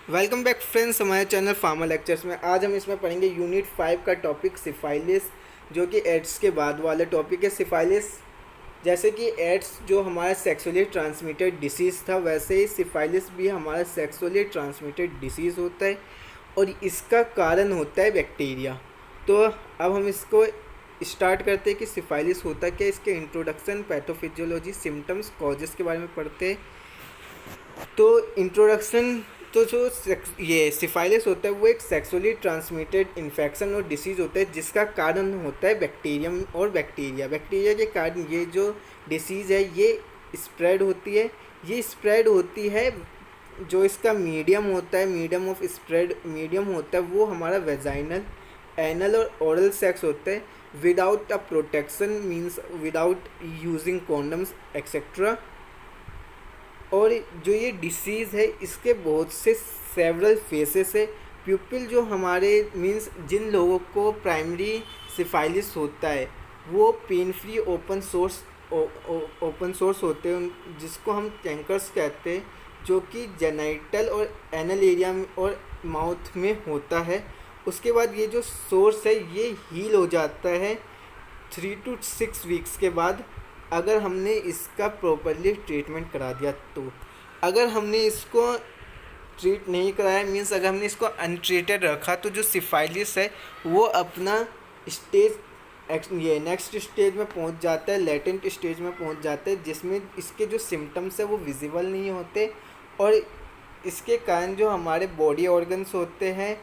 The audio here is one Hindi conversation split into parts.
वेलकम बैक फ्रेंड्स हमारे चैनल फार्मा लेक्चर्स में। आज हम इसमें पढ़ेंगे यूनिट 5 का टॉपिक सिफाइलिस, जो कि एड्स के बाद वाला टॉपिक है। सिफाइलिस जैसे कि एड्स जो हमारा सेक्सुअली ट्रांसमिटेड डिसीज़ था, वैसे ही सिफाइलिस भी हमारा सेक्सुअली ट्रांसमिटेड डिसीज़ होता है और इसका कारण होता है बैक्टीरिया। तो अब हम इसको स्टार्ट करते हैं कि सिफाइलिस होता क्या है। इसके इंट्रोडक्शन, पैथोफिजियोलॉजी, सिम्टम्स, कॉजेज़ के बारे में पढ़ते हैं। तो इंट्रोडक्शन, तो जो ये सिफाइलिस होता है वो एक सेक्सुअली ट्रांसमिटेड इन्फेक्शन और डिसीज़ होता है जिसका कारण होता है बैक्टीरियम और बैक्टीरिया के कारण ये जो डिसीज़ है ये स्प्रेड होती है। ये स्प्रेड होती है, जो इसका मीडियम होता है, मीडियम ऑफ स्प्रेड मीडियम होता है वो हमारा वेजाइनल, एनल और ओरल सेक्स होता है without a protection, means without using condoms etcetera. और जो ये डिसीज़ है इसके बहुत से सेवरल फेसेस है। प्यूपिल जो हमारे मीन्स जिन लोगों को प्राइमरी सिफाइलिस होता है वो पेन फ्री ओपन सोर्स होते हैं, जिसको हम कैंकर्स कहते हैं, जो कि जेनाइटल और एनल एरिया में और माउथ में होता है। उसके बाद ये जो सोर्स है ये हील हो जाता है 3 to 6 वीक्स के बाद, अगर हमने इसका प्रॉपरली ट्रीटमेंट करा दिया। तो अगर हमने इसको ट्रीट नहीं कराया, मीन्स अगर हमने इसको अनट्रीटेड रखा, तो जो सिफाइलिस है वो अपना स्टेज ये नेक्स्ट स्टेज में पहुंच जाता है, लेटेंट स्टेज में पहुंच जाता है, जिसमें इसके जो सिम्टम्स है वो विजिबल नहीं होते और इसके कारण जो हमारे बॉडी ऑर्गन्स होते हैं,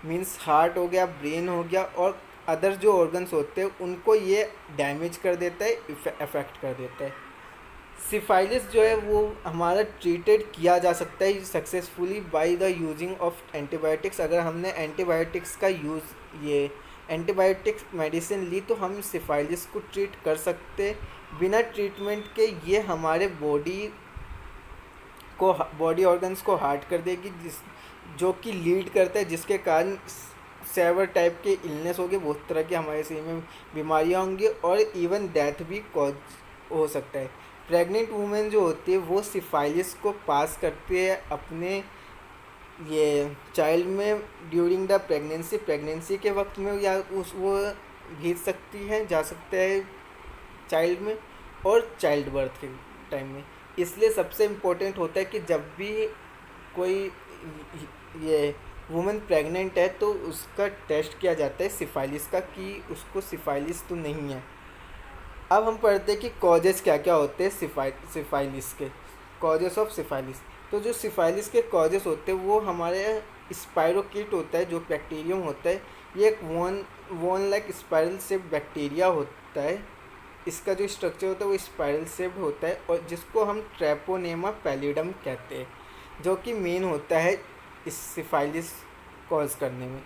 मीन्स हार्ट हो गया, ब्रेन हो गया और अदर जो ऑर्गन्स होते हैं उनको ये डैमेज कर देता है, अफेक्ट कर देता है। सिफाइलिस जो है वो हमारा ट्रीटेड किया जा सकता है successfully by the using of antibiotics. अगर हमने एंटीबायोटिक्स का यूज़ ये एंटीबायोटिक्स मेडिसिन ली तो हम सिफाइलिस को ट्रीट कर सकते। बिना ट्रीटमेंट के ये हमारे बॉडी ऑर्गन्स को हार्ट कर देगी, जो कि लीड करता है, जिसके कारण सेवर टाइप के इलनेस होंगे, बहुत तरह की हमारे शरीर में बीमारियाँ होंगी और इवन डेथ भी कॉज हो सकता है। प्रेग्नेंट वुमेन जो होती है वो सिफाइलिस को पास करती है अपने ये चाइल्ड में ड्यूरिंग द प्रेगनेंसी के वक्त में, या उस वो भेज सकती है, जा सकता है चाइल्ड में और चाइल्ड बर्थ के टाइम में। इसलिए सबसे इम्पोर्टेंट होता है कि जब भी कोई ये वुमेन प्रेग्नेंट है तो उसका टेस्ट किया जाता है सिफाइलिस का, कि उसको सिफाइलिस तो नहीं है। अब हम पढ़ते हैं कि कॉजेज़ क्या क्या होते हैं सिफाइलिस के, कॉजेज़ ऑफ सिफाइलिस। तो जो सिफाइलिस के कॉजेज़ होते हैं वो हमारे स्पाइरोकीट होता है, जो बैक्टीरियम होता है। ये एक वॉन लाइक स्पाइरल शेप्ड बैक्टीरिया होता है। इसका जो स्ट्रक्चर होता है वो स्पाइरल शेप्ड होता है और जिसको हम ट्रेपोनेमा पैलिडम कहते हैं, जो कि मेन होता है इस सिफाइलिस कॉज करने में।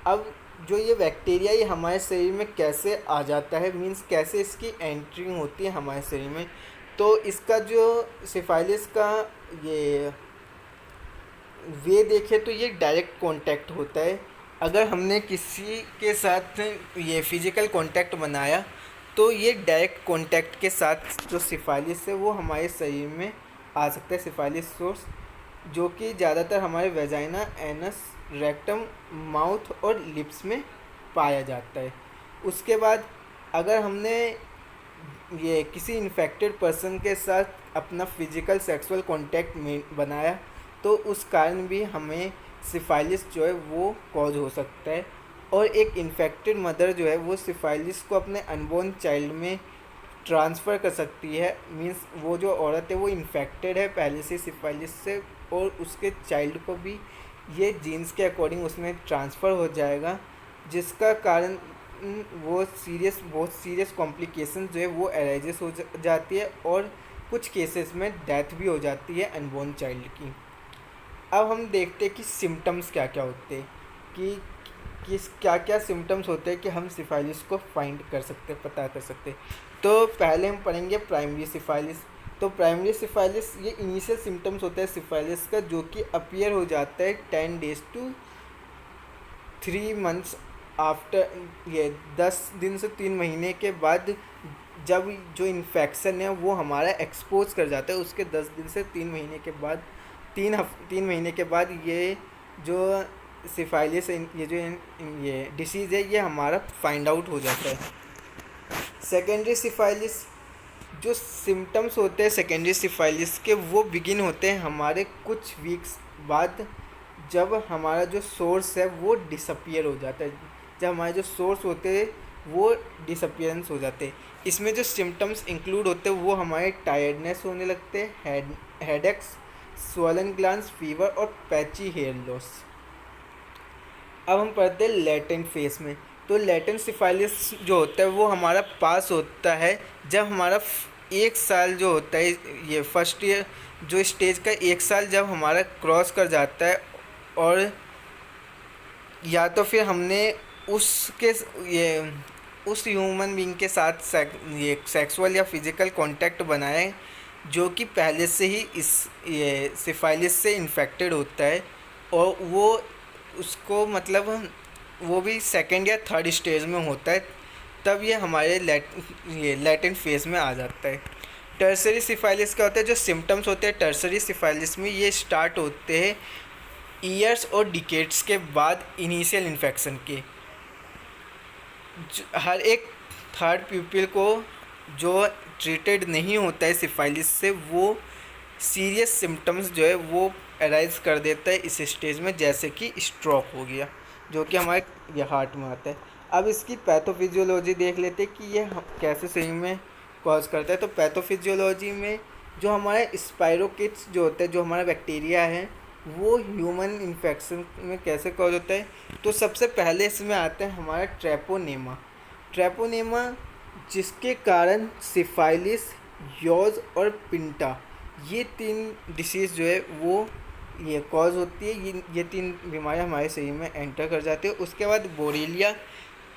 अब जो ये बैक्टीरिया ये हमारे शरीर में कैसे आ जाता है, मीन्स कैसे इसकी एंट्रिंग होती है हमारे शरीर में। तो इसका जो सिफाइलिस का ये वे देखे तो ये डायरेक्ट कांटेक्ट होता है। अगर हमने किसी के साथ ये फिजिकल कांटेक्ट बनाया तो ये डायरेक्ट कांटेक्ट के साथ जो सिफाइलिस है वो हमारे शरीर में आ सकता है, सिफाइलिस सोर्स, जो कि ज़्यादातर हमारे वेजाइना, एनस, रेक्टम, माउथ और लिप्स में पाया जाता है। उसके बाद अगर हमने ये किसी इन्फेक्टेड पर्सन के साथ अपना फिजिकल सेक्सुअल कांटेक्ट में बनाया तो उस कारण भी हमें सिफाइलिस जो है वो कॉज हो सकता है। और एक इन्फेक्टेड मदर जो है वो सिफाइलिस को अपने अनबोर्न चाइल्ड में ट्रांसफ़र कर सकती है, मीन्स वो जो औरत है वो इन्फेक्टेड है पहले से सिफाइलिस से और उसके चाइल्ड को भी ये जीन्स के अकॉर्डिंग उसमें ट्रांसफ़र हो जाएगा, जिसका कारण बहुत सीरियस कॉम्प्लिकेशन जो है वो अराइजेस हो जाती है और कुछ केसेस में डेथ भी हो जाती है अनबोर्न चाइल्ड की। अब हम देखते हैं कि सिम्टम्स क्या क्या होते हैं, कि किस क्या क्या सिम्टम्स होते हैं कि हम सिफाइलिस को फाइंड कर सकते हैं, पता कर सकते हैं। तो पहले हम पढ़ेंगे प्राइमरी सिफाइलिस। तो प्राइमरी सिफाइलिस ये इनिशियल सिम्टम्स होता है सिफाइलिस का, जो कि अपीयर हो जाता है 10 days to 3 months आफ्टर, ये 10 दिन से 3 महीने के बाद, जब जो इन्फेक्शन है वो हमारा एक्सपोज कर जाता है, उसके 10 दिन से 3 महीने के बाद 3 महीने के बाद ये जो सिफाइलिस, ये जो ये डिसीज़ है, ये हमारा फाइंड आउट हो जाता है। सेकेंडरी सिफाइलिस, जो सिम्टम्स होते हैं सेकेंडरी सिफाइलिस के, वो बिगिन होते हैं हमारे कुछ वीक्स बाद, जब हमारा जो सोर्स है वो डिसअपियर हो जाता है, जब हमारे जो सोर्स होते हैं वो डिसअपियरेंस हो जाते हैं। इसमें जो सिम्टम्स इंक्लूड होते हैं वो हमारे टायर्डनेस होने लगते हैं, हेडेक्स, स्वॉलन ग्लैंड्स, फीवर और पैची हेयर लॉस। अब हम पढ़ते हैं लेटेंट फेस में। तो लेटेंट सिफाइलिस जो होता है वो हमारा पास होता है जब हमारा 1 साल जो होता है, ये फर्स्ट ईयर जो स्टेज का 1 साल जब हमारा क्रॉस कर जाता है, और या तो फिर हमने उसके ये उस ह्यूमन बीइंग के साथ ये सेक्सुअल या फिज़िकल कांटेक्ट बनाए जो कि पहले से ही इस ये सिफाइलिस से इन्फेक्टेड होता है, और वो उसको मतलब वो भी सेकंड या थर्ड स्टेज में होता है, तब ये हमारे लेटेंट फेज में आ जाता है। टर्सरी सिफाइलिस क्या होता है? जो सिम्टम्स होते हैं टर्सरी सिफाइलिस में, ये स्टार्ट होते हैं ईयर्स और डिकेड्स के बाद इनिशियल इन्फेक्शन के। हर एक थर्ड पीपल को जो ट्रीटेड नहीं होता है सिफाइलिस से, वो सीरियस सिम्टम्स जो है वो अराइज कर देता है इस स्टेज में, जैसे कि स्ट्रोक हो गया, जो कि हमारे ये हार्ट में आता है। अब इसकी पैथोफिजियोलॉजी देख लेते हैं कि ये कैसे सही में कॉज करता है। तो पैथोफिजियोलॉजी में जो हमारे स्पाइरोकिट्स जो होते हैं, जो हमारा बैक्टीरिया है, वो ह्यूमन इन्फेक्शन में कैसे कॉज होता है। तो सबसे पहले इसमें आता है हमारा ट्रेपोनेमा, जिसके कारण सिफाइलिस, यॉज और पिंटा, ये 3 डिसीज़ जो है वो ये कॉज होती है। ये 3 बीमारियां हमारे शरीर में एंटर कर जाती है। उसके बाद बोरेलिया,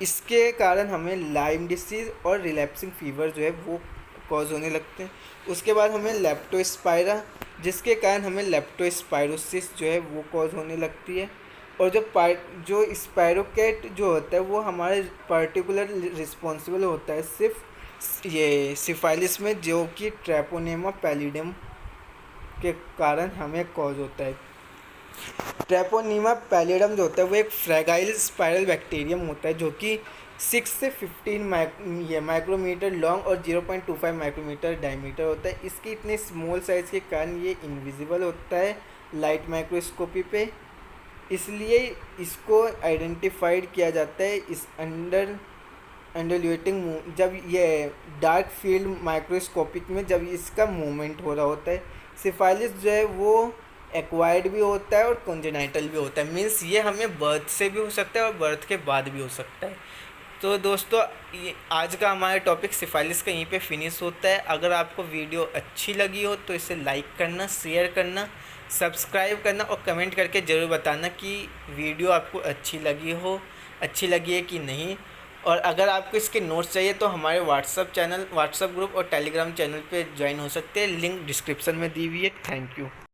इसके कारण हमें लाइम डिसीज़ और रिलैप्सिंग फीवर जो है वो कॉज होने लगते हैं। उसके बाद हमें लेप्टोस्पायरा, जिसके कारण हमें लेप्टोस्पायरोसिस जो है वो कॉज होने लगती है। और जो स्पायरोकेट जो होता है वो हमारे पर्टिकुलर रिस्पॉन्सिबल होता है सिर्फ ये सिफाइलिस में, जो कि ट्रेपोनेमा पैलिडियम के कारण हमें कॉज होता है। ट्रेपोनेमा पैलिडियम जो होता है वो एक फ्रैगाइल स्पाइरल बैक्टीरियम होता है, जो कि 6 से 15 माइक्रोमीटर लॉन्ग और 0.25 माइक्रोमीटर डायमीटर होता है। इसकी इतने स्मॉल साइज़ के कारण ये इनविजिबल होता है लाइट माइक्रोस्कोपी पे, इसलिए इसको आइडेंटिफाइड किया जाता है इस अंडरल्यूटिंग, जब ये डार्क फील्ड माइक्रोस्कोपिक में जब इसका मूवमेंट हो रहा होता है। सिफाइलिस जो है वो एक्वायर्ड भी होता है और कॉन्जेनाइटल भी होता है, मीन्स ये हमें बर्थ से भी हो सकता है और बर्थ के बाद भी हो सकता है। तो दोस्तों, ये आज का हमारा टॉपिक सिफाइलिस का यहीं पे फिनिश होता है। अगर आपको वीडियो अच्छी लगी हो तो इसे लाइक करना, शेयर करना, सब्सक्राइब करना और कमेंट करके ज़रूर बताना कि वीडियो आपको अच्छी लगी है कि नहीं। और अगर आपको इसके नोट्स चाहिए तो हमारे व्हाट्सएप ग्रुप और टेलीग्राम चैनल पे ज्वाइन हो सकते हैं, लिंक डिस्क्रिप्शन में दी हुई है। Thank you.